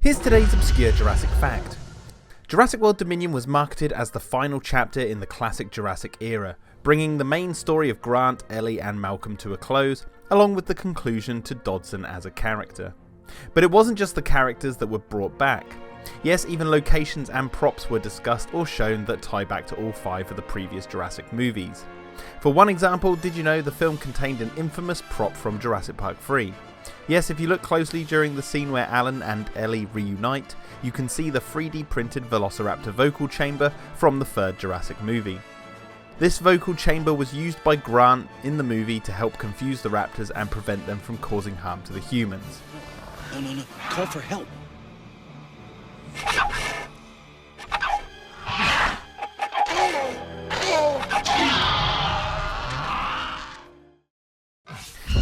Here's today's Obscure Jurassic Fact. Jurassic World Dominion was marketed as the final chapter in the classic Jurassic era, bringing the main story of Grant, Ellie and Malcolm to a close, along with the conclusion to Dodson as a character. But it wasn't just the characters that were brought back. Yes, even locations and props were discussed or shown that tie back to all 5 of the previous Jurassic movies. For one example, did you know the film contained an infamous prop from Jurassic Park 3? Yes, if you look closely during the scene where Alan and Ellie reunite, you can see the 3D printed Velociraptor vocal chamber from the 3rd Jurassic movie. This vocal chamber was used by Grant in the movie to help confuse the raptors and prevent them from causing harm to the humans. No. Call for help.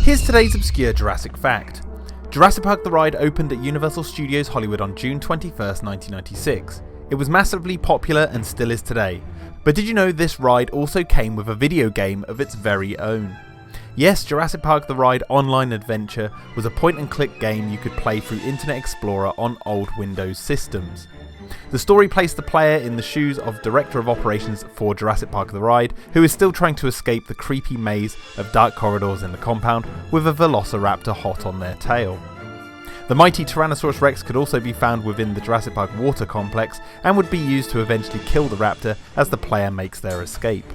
Here's today's Obscure Jurassic Fact. Jurassic Park the Ride opened at Universal Studios Hollywood on June 21st, 1996. It was massively popular and still is today. But did you know this ride also came with a video game of its very own? Yes, Jurassic Park the Ride Online Adventure was a point-and-click game you could play through Internet Explorer on old Windows systems. The story placed the player in the shoes of Director of Operations for Jurassic Park the Ride, who is still trying to escape the creepy maze of dark corridors in the compound with a Velociraptor hot on their tail. The mighty Tyrannosaurus Rex could also be found within the Jurassic Park water complex and would be used to eventually kill the raptor as the player makes their escape.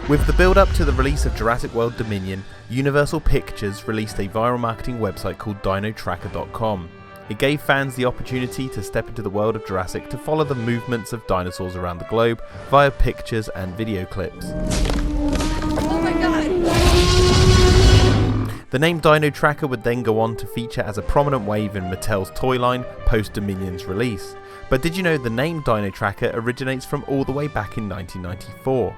With the build-up to the release of Jurassic World Dominion, Universal Pictures released a viral marketing website called DinoTracker.com. It gave fans the opportunity to step into the world of Jurassic to follow the movements of dinosaurs around the globe via pictures and video clips. Oh my god! The name Dino Tracker would then go on to feature as a prominent wave in Mattel's toy line post-Dominion's release. But did you know the name Dino Tracker originates from all the way back in 1994?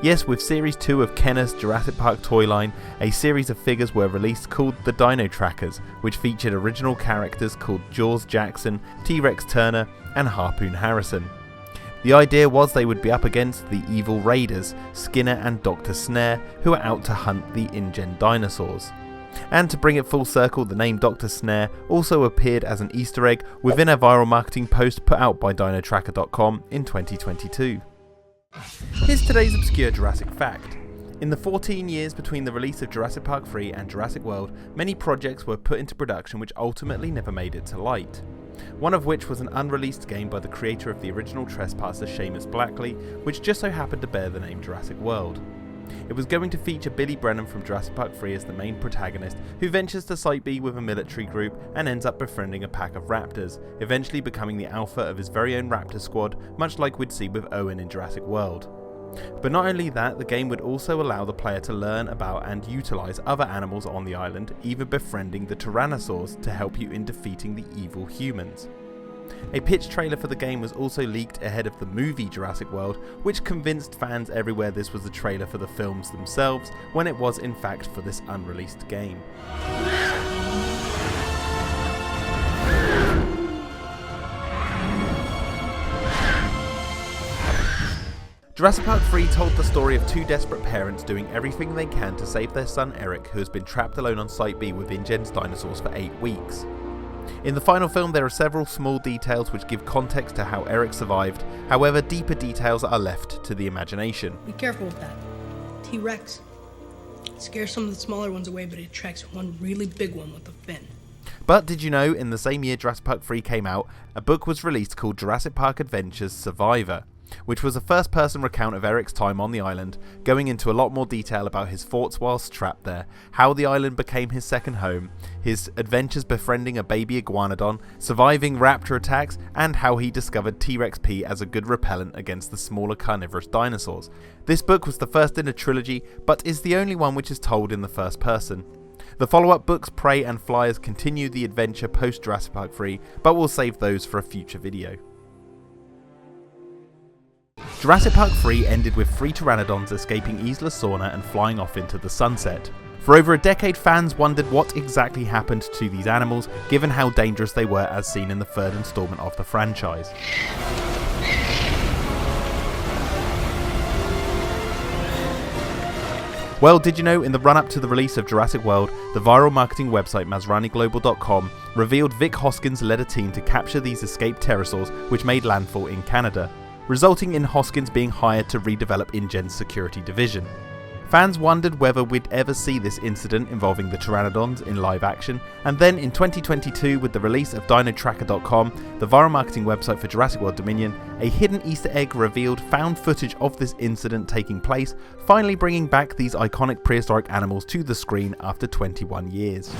Yes, with Series 2 of Kenner's Jurassic Park toy line, a series of figures were released called the Dino Trackers, which featured original characters called Jaws Jackson, T-Rex Turner and Harpoon Harrison. The idea was they would be up against the evil raiders, Skinner and Dr. Snare, who are out to hunt the InGen dinosaurs. And to bring it full circle, the name Dr. Snare also appeared as an Easter egg within a viral marketing post put out by DinoTracker.com in 2022. Here's today's Obscure Jurassic Fact. In the 14 years between the release of Jurassic Park 3 and Jurassic World, many projects were put into production which ultimately never made it to light. One of which was an unreleased game by the creator of the original Trespasser, Seamus Blackley, which just so happened to bear the name Jurassic World. It was going to feature Billy Brennan from Jurassic Park 3 as the main protagonist, who ventures to Site B with a military group and ends up befriending a pack of raptors, eventually becoming the alpha of his very own raptor squad, much like we'd see with Owen in Jurassic World. But not only that, the game would also allow the player to learn about and utilise other animals on the island, even befriending the Tyrannosaurs to help you in defeating the evil humans. A pitch trailer for the game was also leaked ahead of the movie Jurassic World, which convinced fans everywhere this was the trailer for the films themselves, when it was in fact for this unreleased game. Jurassic Park 3 told the story of 2 desperate parents doing everything they can to save their son Eric, who has been trapped alone on Site B with InGen's dinosaurs for 8 weeks. In the final film there are several small details which give context to how Eric survived, however deeper details are left to the imagination. Be careful with that. T-Rex. It scares some of the smaller ones away, but it attracts one really big one with a fin. But did you know, in the same year Jurassic Park 3 came out, a book was released called Jurassic Park Adventures Survivor, which was a first-person recount of Eric's time on the island, going into a lot more detail about his thoughts whilst trapped there, how the island became his second home, his adventures befriending a baby iguanodon, surviving raptor attacks, and how he discovered T-Rex P as a good repellent against the smaller carnivorous dinosaurs. This book was the first in a trilogy, but is the only one which is told in the first person. The follow-up books Prey and Flyers continue the adventure post-Jurassic Park 3, but we'll save those for a future video. Jurassic Park 3 ended with 3 Pteranodons escaping Isla Sorna and flying off into the sunset. For over a decade, fans wondered what exactly happened to these animals, given how dangerous they were as seen in the 3rd installment of the franchise. Well, did you know in the run-up to the release of Jurassic World, the viral marketing website MazraniGlobal.com revealed Vic Hoskins led a team to capture these escaped pterosaurs which made landfall in Canada, resulting in Hoskins being hired to redevelop InGen's security division. Fans wondered whether we'd ever see this incident involving the Pteranodons in live action, and then in 2022, with the release of DinoTracker.com, the viral marketing website for Jurassic World Dominion, a hidden Easter egg revealed found footage of this incident taking place, finally bringing back these iconic prehistoric animals to the screen after 21 years.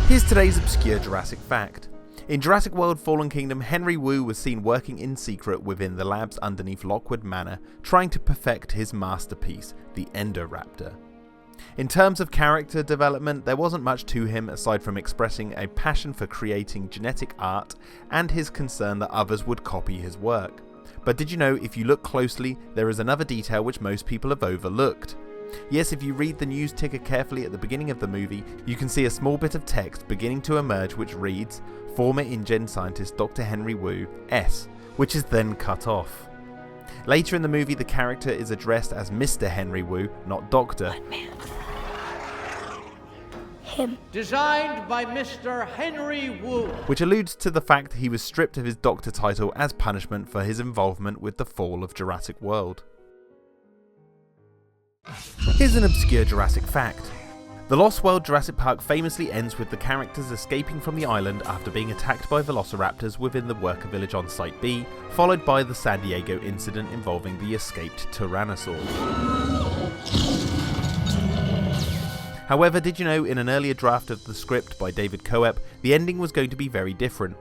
Here's today's obscure Jurassic fact. In Jurassic World Fallen Kingdom, Henry Wu was seen working in secret within the labs underneath Lockwood Manor, trying to perfect his masterpiece, the Endoraptor. In terms of character development, there wasn't much to him aside from expressing a passion for creating genetic art and his concern that others would copy his work. But did you know, if you look closely, there is another detail which most people have overlooked. Yes, if you read the news ticker carefully at the beginning of the movie, you can see a small bit of text beginning to emerge which reads, "Former InGen scientist Dr. Henry Wu, S", which is then cut off. Later in the movie, the character is addressed as Mr. Henry Wu, not Doctor. What man? Him. Designed by Mr. Henry Wu. Which alludes to the fact he was stripped of his Doctor title as punishment for his involvement with the fall of Jurassic World. Here's an obscure Jurassic fact. The Lost World Jurassic Park famously ends with the characters escaping from the island after being attacked by velociraptors within the worker village on Site B, followed by the San Diego incident involving the escaped Tyrannosaurus. However, did you know in an earlier draft of the script by David Coep, the ending was going to be very different?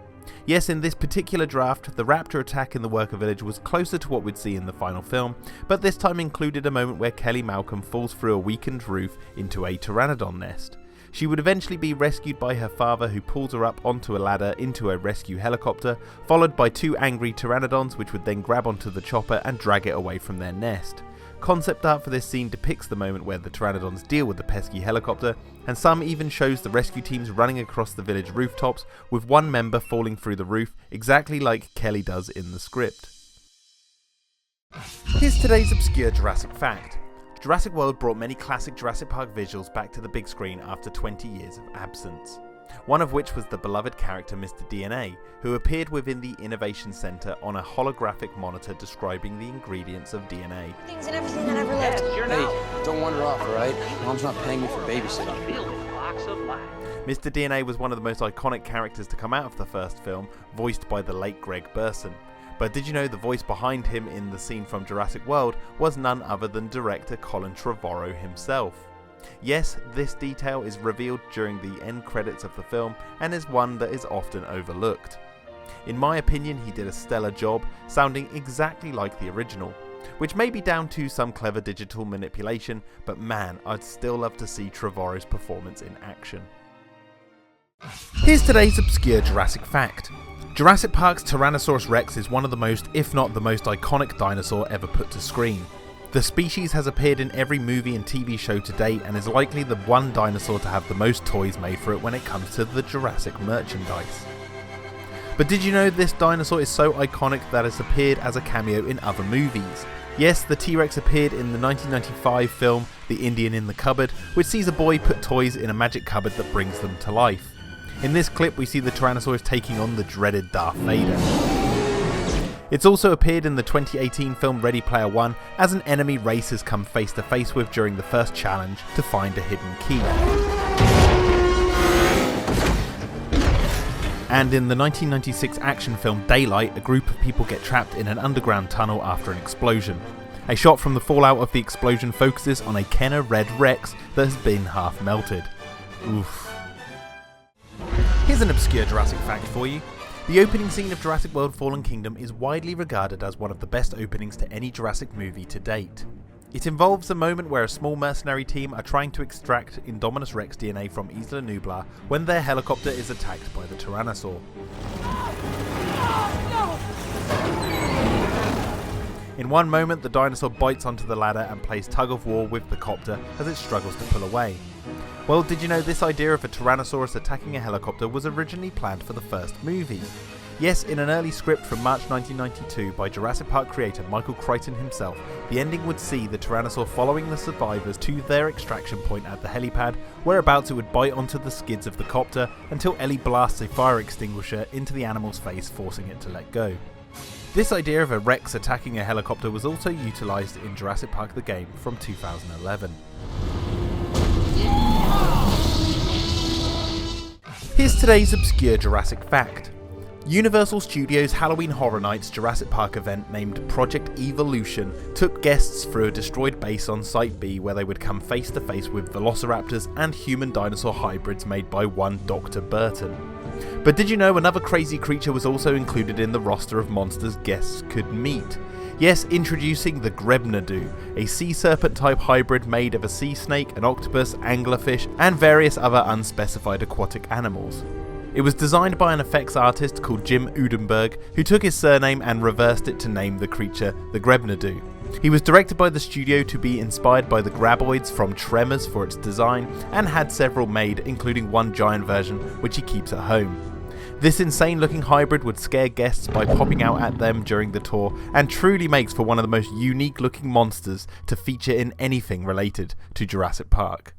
Yes, in this particular draft, the raptor attack in the worker village was closer to what we'd see in the final film, but this time included a moment where Kelly Malcolm falls through a weakened roof into a Pteranodon nest. She would eventually be rescued by her father, who pulls her up onto a ladder into a rescue helicopter, followed by two angry Pteranodons which would then grab onto the chopper and drag it away from their nest. Concept art for this scene depicts the moment where the Pteranodons deal with the pesky helicopter, and some even shows the rescue teams running across the village rooftops, with one member falling through the roof, exactly like Kelly does in the script. Here's today's obscure Jurassic fact. Jurassic World brought many classic Jurassic Park visuals back to the big screen after 20 years of absence. One of which was the beloved character Mr. DNA, who appeared within the Innovation Center on a holographic monitor describing the ingredients of DNA. Things and everything that ever lived. Hey, don't wander off, alright? Mom's not paying me for babysitting. Mr. DNA was one of the most iconic characters to come out of the first film, voiced by the late Greg Burson. But did you know the voice behind him in the scene from Jurassic World was none other than director Colin Trevorrow himself? Yes, this detail is revealed during the end credits of the film and is one that is often overlooked. In my opinion, he did a stellar job, sounding exactly like the original, which may be down to some clever digital manipulation, but man, I'd still love to see Trevorrow's performance in action. Here's today's obscure Jurassic fact. Jurassic Park's Tyrannosaurus Rex is one of the most, if not the most iconic dinosaur ever put to screen. The species has appeared in every movie and TV show to date and is likely the one dinosaur to have the most toys made for it when it comes to the Jurassic merchandise. But did you know this dinosaur is so iconic that it's appeared as a cameo in other movies? Yes, the T-Rex appeared in the 1995 film The Indian in the Cupboard, which sees a boy put toys in a magic cupboard that brings them to life. In this clip we see the Tyrannosaurus taking on the dreaded Darth Vader. It's also appeared in the 2018 film Ready Player One as an enemy racers come face to face with during the first challenge to find a hidden key. And in the 1996 action film Daylight, a group of people get trapped in an underground tunnel after an explosion. A shot from the fallout of the explosion focuses on a Kenner Red Rex that has been half melted. Oof. Here's an obscure Jurassic fact for you. The opening scene of Jurassic World Fallen Kingdom is widely regarded as one of the best openings to any Jurassic movie to date. It involves a moment where a small mercenary team are trying to extract Indominus Rex DNA from Isla Nublar when their helicopter is attacked by the Tyrannosaur. In one moment, the dinosaur bites onto the ladder and plays tug of war with the copter as it struggles to pull away. Well, did you know this idea of a Tyrannosaurus attacking a helicopter was originally planned for the first movie? Yes, in an early script from March 1992 by Jurassic Park creator Microceratus himself, the ending would see the Tyrannosaur following the survivors to their extraction point at the helipad, whereabouts it would bite onto the skids of the copter until Ellie blasts a fire extinguisher into the animal's face, forcing it to let go. This idea of a Rex attacking a helicopter was also utilised in Jurassic Park the game from 2011. Here's today's Obscure Jurassic Fact. Universal Studios' Halloween Horror Nights Jurassic Park event named Project Evolution took guests through a destroyed base on Site B where they would come face to face with velociraptors and human dinosaur hybrids made by one Dr. Burton. But did you know another crazy creature was also included in the roster of monsters guests could meet? Yes, introducing the Grebnadu, a sea serpent type hybrid made of a sea snake, an octopus, anglerfish, and various other unspecified aquatic animals. It was designed by an effects artist called Jim Udenberg, who took his surname and reversed it to name the creature the Grebnadu. He was directed by the studio to be inspired by the graboids from Tremors for its design, and had several made, including one giant version which he keeps at home. This insane looking hybrid would scare guests by popping out at them during the tour, and truly makes for one of the most unique looking monsters to feature in anything related to Jurassic Park.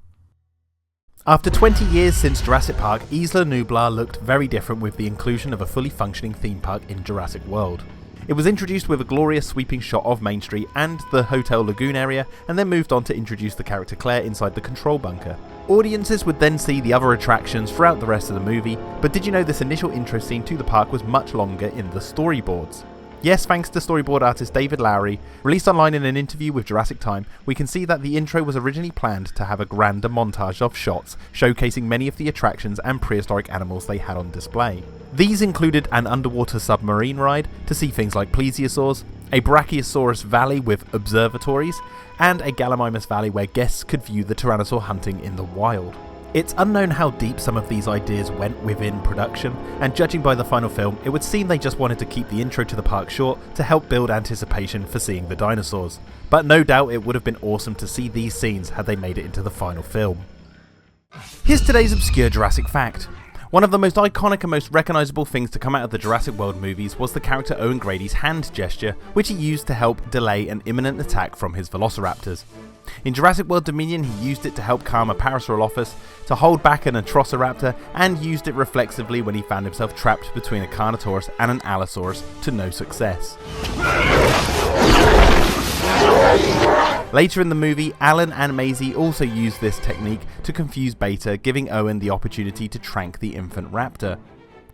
After 20 years since Jurassic Park, Isla Nublar looked very different with the inclusion of a fully functioning theme park in Jurassic World. It was introduced with a glorious sweeping shot of Main Street and the Hotel Lagoon area, and then moved on to introduce the character Claire inside the control bunker. Audiences would then see the other attractions throughout the rest of the movie, but did you know this initial intro scene to the park was much longer in the storyboards? Yes, thanks to storyboard artist David Lowery, released online in an interview with Jurassic Time, we can see that the intro was originally planned to have a grander montage of shots showcasing many of the attractions and prehistoric animals they had on display. These included an underwater submarine ride to see things like plesiosaurs, a Brachiosaurus valley with observatories, and a Gallimimus valley where guests could view the Tyrannosaur hunting in the wild. It's unknown how deep some of these ideas went within production, and judging by the final film, it would seem they just wanted to keep the intro to the park short to help build anticipation for seeing the dinosaurs. But no doubt it would have been awesome to see these scenes had they made it into the final film. Here's today's Obscure Jurassic Fact. One of the most iconic and most recognisable things to come out of the Jurassic World movies was the character Owen Grady's hand gesture, which he used to help delay an imminent attack from his velociraptors. In Jurassic World Dominion, he used it to help calm a Parasaurolophus, to hold back an Atrociraptor, and used it reflexively when he found himself trapped between a Carnotaurus and an Allosaurus to no success. Later in the movie, Alan and Maisie also used this technique to confuse Beta, giving Owen the opportunity to trank the infant raptor.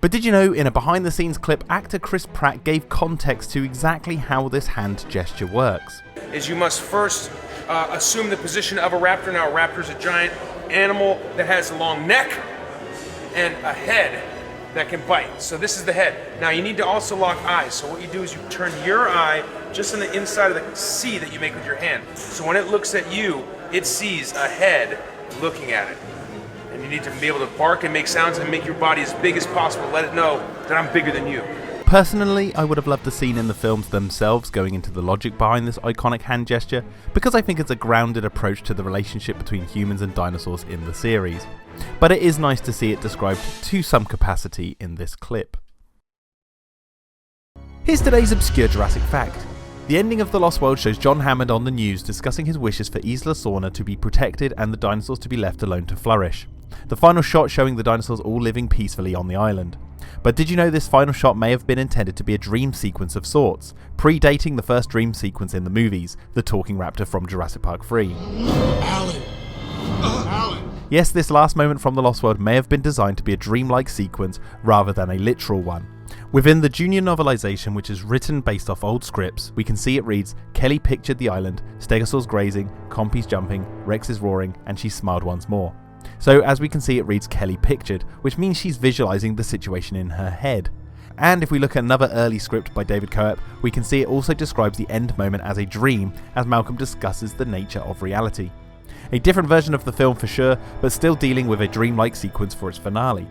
But did you know, in a behind the scenes clip, actor Chris Pratt gave context to exactly how this hand gesture works. You must first assume the position of a raptor. Now a raptor is a giant animal that has a long neck and a head that can bite. So this is the head. Now you need to also lock eyes. So what you do is you turn your eye just on the inside of the C that you make with your hand. So when it looks at you, it sees a head looking at it. And you need to be able to bark and make sounds and make your body as big as possible. Let it know that I'm bigger than you. Personally, I would have loved the scene in the films themselves going into the logic behind this iconic hand gesture, because I think it's a grounded approach to the relationship between humans and dinosaurs in the series. But it is nice to see it described to some capacity in this clip. Here's today's Obscure Jurassic Fact. The ending of The Lost World shows John Hammond on the news discussing his wishes for Isla Sorna to be protected and the dinosaurs to be left alone to flourish. The final shot showing the dinosaurs all living peacefully on the island. But did you know this final shot may have been intended to be a dream sequence of sorts, predating the first dream sequence in the movies, the talking raptor from Jurassic Park 3. Alan! Alan! Yes, this last moment from The Lost World may have been designed to be a dreamlike sequence rather than a literal one. Within the junior novelisation, which is written based off old scripts, we can see it reads, Kelly pictured the island, Stegosaurus grazing, Compy's jumping, Rex is roaring, and she smiled once more. So as we can see, it reads Kelly pictured, which means she's visualising the situation in her head. And if we look at another early script by David Coep, we can see it also describes the end moment as a dream, as Malcolm discusses the nature of reality. A different version of the film for sure, but still dealing with a dreamlike sequence for its finale.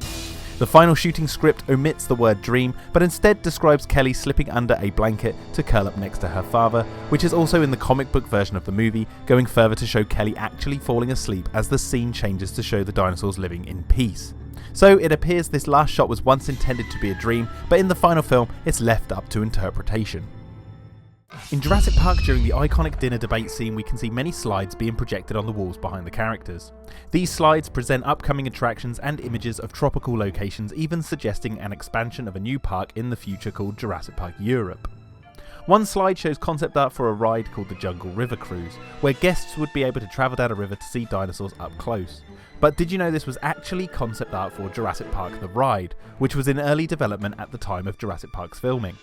The final shooting script omits the word dream, but instead describes Kelly slipping under a blanket to curl up next to her father, which is also in the comic book version of the movie, going further to show Kelly actually falling asleep as the scene changes to show the dinosaurs living in peace. So it appears this last shot was once intended to be a dream, but in the final film it's left up to interpretation. In Jurassic Park, during the iconic dinner debate scene, we can see many slides being projected on the walls behind the characters. These slides present upcoming attractions and images of tropical locations, even suggesting an expansion of a new park in the future called Jurassic Park Europe. One slide shows concept art for a ride called the Jungle River Cruise, where guests would be able to travel down a river to see dinosaurs up close. But did you know this was actually concept art for Jurassic Park The Ride, which was in early development at the time of Jurassic Park's filming?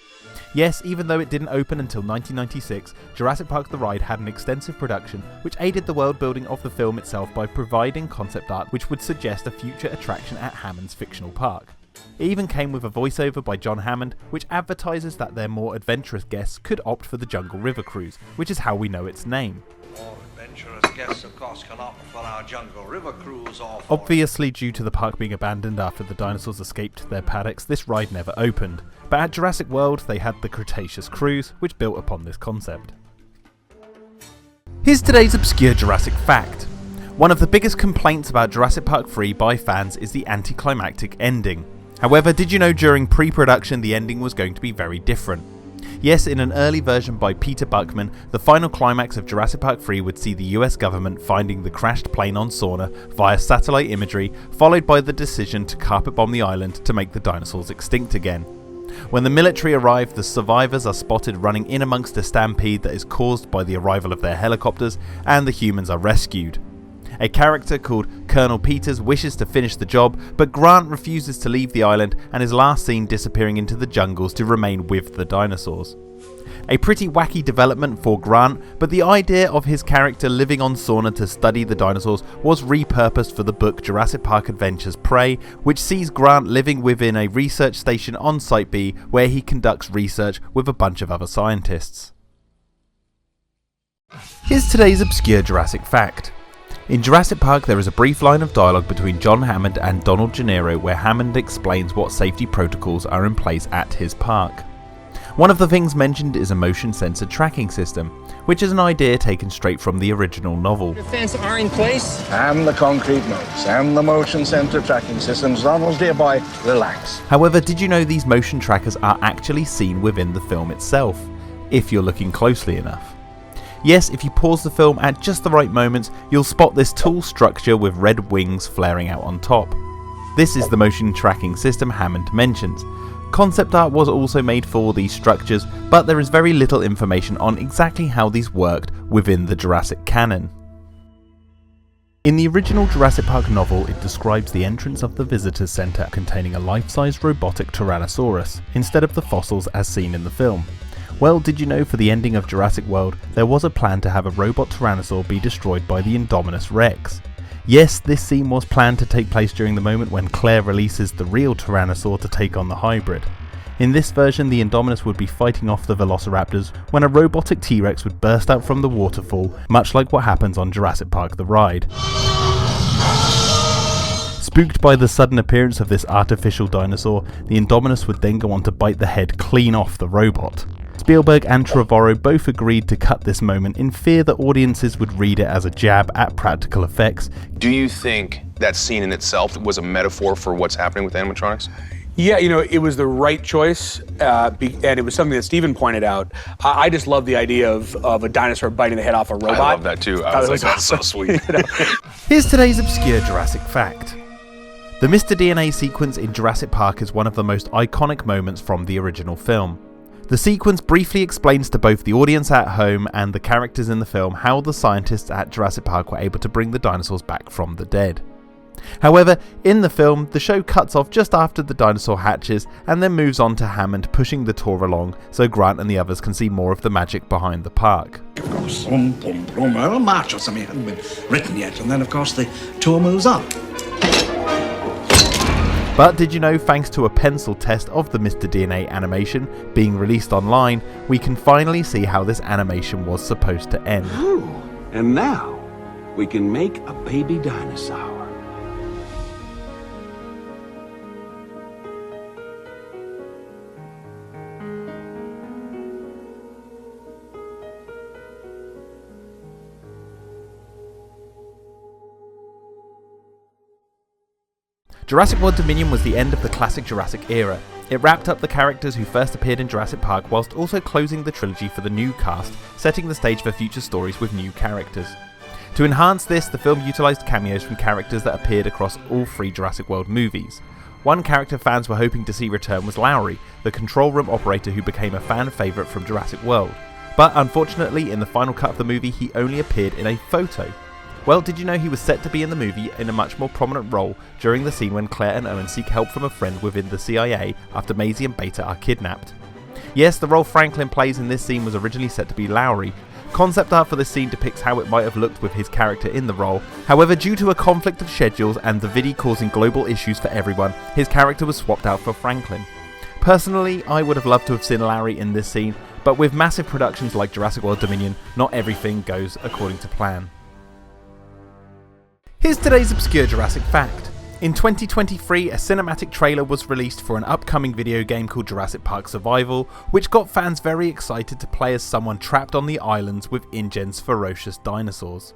Yes, even though it didn't open until 1996, Jurassic Park The Ride had an extensive production which aided the world building of the film itself by providing concept art which would suggest a future attraction at Hammond's fictional park. It even came with a voiceover by John Hammond, which advertises that their more adventurous guests could opt for the Jungle River Cruise, which is how we know its name. More adventurous guests, of course, can opt for our Jungle River Cruise or Obviously, due to the park being abandoned after the dinosaurs escaped their paddocks, this ride never opened. But at Jurassic World, they had the Cretaceous Cruise, which built upon this concept. Here's today's obscure Jurassic fact. One of the biggest complaints about Jurassic Park 3 by fans is the anticlimactic ending. However, did you know during pre-production the ending was going to be very different? Yes, in an early version by Peter Buckman, the final climax of Jurassic Park 3 would see the US government finding the crashed plane on Sorna via satellite imagery, followed by the decision to carpet bomb the island to make the dinosaurs extinct again. When the military arrive, the survivors are spotted running in amongst a stampede that is caused by the arrival of their helicopters, and the humans are rescued. A character called Colonel Peters wishes to finish the job, but Grant refuses to leave the island and is last seen disappearing into the jungles to remain with the dinosaurs. A pretty wacky development for Grant, but the idea of his character living on Sorna to study the dinosaurs was repurposed for the book Jurassic Park Adventures Prey, which sees Grant living within a research station on Site B where he conducts research with a bunch of other scientists. Here's today's obscure Jurassic fact. In Jurassic Park, there is a brief line of dialogue between John Hammond and Donald Gennaro where Hammond explains what safety protocols are in place at his park. One of the things mentioned is a motion sensor tracking system, which is an idea taken straight from the original novel. The fence are in place. And the concrete modes, and the motion sensor tracking systems. Donald, dear boy, relax. However, did you know these motion trackers are actually seen within the film itself, if you're looking closely enough? Yes, if you pause the film at just the right moments, you'll spot this tall structure with red wings flaring out on top. This is the motion tracking system Hammond mentions. Concept art was also made for these structures, but there is very little information on exactly how these worked within the Jurassic canon. In the original Jurassic Park novel, it describes the entrance of the visitor centre containing a life-size robotic Tyrannosaurus, instead of the fossils as seen in the film. Well, did you know for the ending of Jurassic World, there was a plan to have a robot Tyrannosaur be destroyed by the Indominus Rex? Yes, this scene was planned to take place during the moment when Claire releases the real Tyrannosaur to take on the hybrid. In this version, the Indominus would be fighting off the Velociraptors when a robotic T-Rex would burst out from the waterfall, much like what happens on Jurassic Park The Ride. Spooked by the sudden appearance of this artificial dinosaur, the Indominus would then go on to bite the head clean off the robot. Spielberg and Trevorrow both agreed to cut this moment in fear that audiences would read it as a jab at practical effects. Do you think that scene in itself was a metaphor for what's happening with animatronics? Yeah, you know, it was the right choice, and it was something that Stephen pointed out. I just love the idea of a dinosaur biting the head off a robot. I love that too. I was like, that's so sweet. You know? Here's today's obscure Jurassic fact. The Mr. DNA sequence in Jurassic Park is one of the most iconic moments from the original film. The sequence briefly explains to both the audience at home and the characters in the film how the scientists at Jurassic Park were able to bring the dinosaurs back from the dead. However, in the film, the show cuts off just after the dinosaur hatches and then moves on to Hammond pushing the tour along so Grant and the others can see more of the magic behind the park. Of course, a march or something hadn't been written yet, and then of course the tour moves on. But did you know, thanks to a pencil test of the Mr. DNA animation being released online, we can finally see how this animation was supposed to end. And now, we can make a baby dinosaur. Jurassic World Dominion was the end of the classic Jurassic era. It wrapped up the characters who first appeared in Jurassic Park whilst also closing the trilogy for the new cast, setting the stage for future stories with new characters. To enhance this, the film utilised cameos from characters that appeared across all 3 Jurassic World movies. One character fans were hoping to see return was Lowery, the control room operator who became a fan favourite from Jurassic World. But unfortunately, in the final cut of the movie, he only appeared in a photo. Well, did you know he was set to be in the movie in a much more prominent role during the scene when Claire and Owen seek help from a friend within the CIA after Maisie and Beta are kidnapped? Yes, the role Franklin plays in this scene was originally set to be Lowery. Concept art for this scene depicts how it might have looked with his character in the role. However, due to a conflict of schedules and the video causing global issues for everyone, his character was swapped out for Franklin. Personally, I would have loved to have seen Lowery in this scene, but with massive productions like Jurassic World Dominion, not everything goes according to plan. Here's today's Obscure Jurassic Fact. In 2023, a cinematic trailer was released for an upcoming video game called Jurassic Park Survival, which got fans very excited to play as someone trapped on the islands with InGen's ferocious dinosaurs.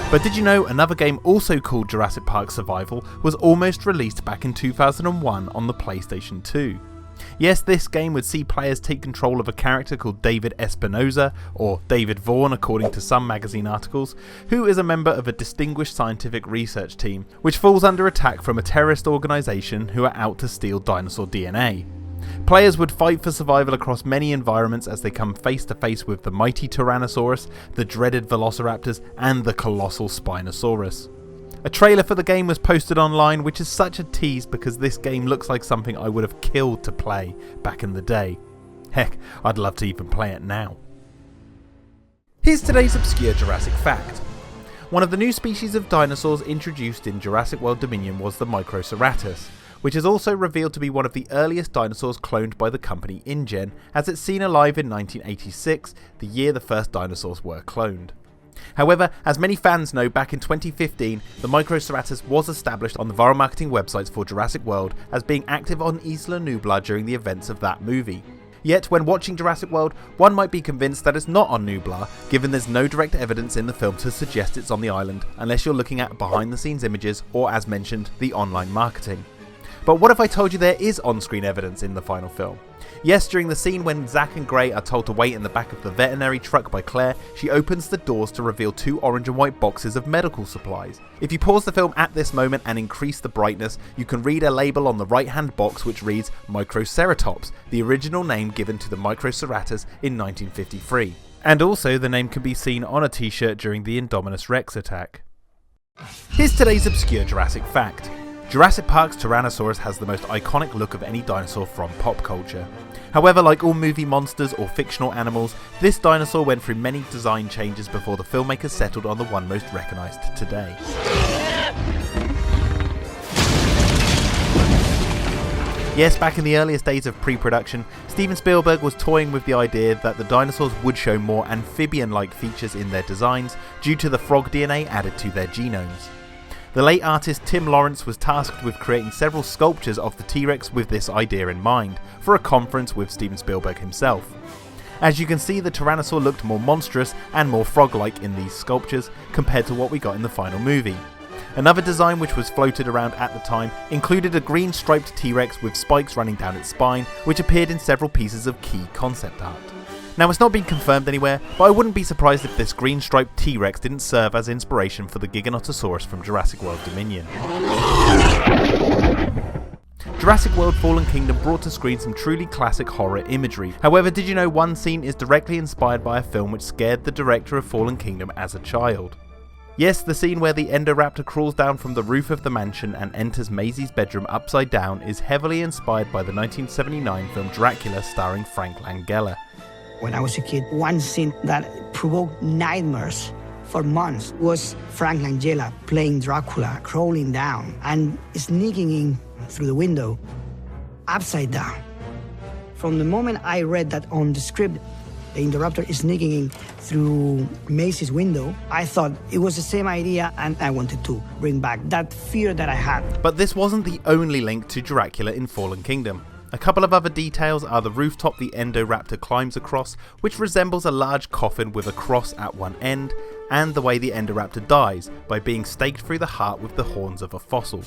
But did you know another game also called Jurassic Park Survival was almost released back in 2001 on the PlayStation 2? Yes, this game would see players take control of a character called David Espinosa, or David Vaughan according to some magazine articles, who is a member of a distinguished scientific research team, which falls under attack from a terrorist organisation who are out to steal dinosaur DNA. Players would fight for survival across many environments as they come face to face with the mighty Tyrannosaurus, the dreaded Velociraptors, and the colossal Spinosaurus. A trailer for the game was posted online, which is such a tease because this game looks like something I would have killed to play back in the day. Heck, I'd love to even play it now. Here's today's Obscure Jurassic Fact. One of the new species of dinosaurs introduced in Jurassic World Dominion was the Microceratus, which is also revealed to be one of the earliest dinosaurs cloned by the company InGen, as it's seen alive in 1986, the year the first dinosaurs were cloned. However, as many fans know, back in 2015, the Microceratus was established on the viral marketing websites for Jurassic World as being active on Isla Nublar during the events of that movie. Yet, when watching Jurassic World, one might be convinced that it's not on Nublar, given there's no direct evidence in the film to suggest it's on the island, unless you're looking at behind the scenes images or, as mentioned, the online marketing. But what if I told you there is on-screen evidence in the final film? Yes, during the scene when Zach and Gray are told to wait in the back of the veterinary truck by Claire, she opens the doors to reveal 2 orange and white boxes of medical supplies. If you pause the film at this moment and increase the brightness, you can read a label on the right hand box which reads Microceratops, the original name given to the Microceratus in 1953. And also the name can be seen on a t-shirt during the Indominus Rex attack. Here's today's Obscure Jurassic Fact. Jurassic Park's Tyrannosaurus has the most iconic look of any dinosaur from pop culture. However, like all movie monsters or fictional animals, this dinosaur went through many design changes before the filmmakers settled on the one most recognised today. Yes, back in the earliest days of pre-production, Steven Spielberg was toying with the idea that the dinosaurs would show more amphibian-like features in their designs due to the frog DNA added to their genomes. The late artist Tim Lawrence was tasked with creating several sculptures of the T-Rex with this idea in mind, for a conference with Steven Spielberg himself. As you can see, the Tyrannosaur looked more monstrous and more frog-like in these sculptures compared to what we got in the final movie. Another design which was floated around at the time included a green striped T-Rex with spikes running down its spine, which appeared in several pieces of key concept art. Now, it's not been confirmed anywhere, but I wouldn't be surprised if this green striped T-Rex didn't serve as inspiration for the Giganotosaurus from Jurassic World Dominion. Jurassic World Fallen Kingdom brought to screen some truly classic horror imagery. However, did you know one scene is directly inspired by a film which scared the director of Fallen Kingdom as a child? Yes, the scene where the Endoraptor crawls down from the roof of the mansion and enters Maisie's bedroom upside down is heavily inspired by the 1979 film Dracula starring Frank Langella. When I was a kid, one scene that provoked nightmares for months was Frank Langella playing Dracula, crawling down and sneaking in through the window, upside down. From the moment I read that on the script, the Indoraptor is sneaking in through Maisie's window, I thought it was the same idea and I wanted to bring back that fear that I had. But this wasn't the only link to Dracula in Fallen Kingdom. A couple of other details are the rooftop the Endoraptor climbs across, which resembles a large coffin with a cross at one end, and the way the Endoraptor dies by being staked through the heart with the horns of a fossil.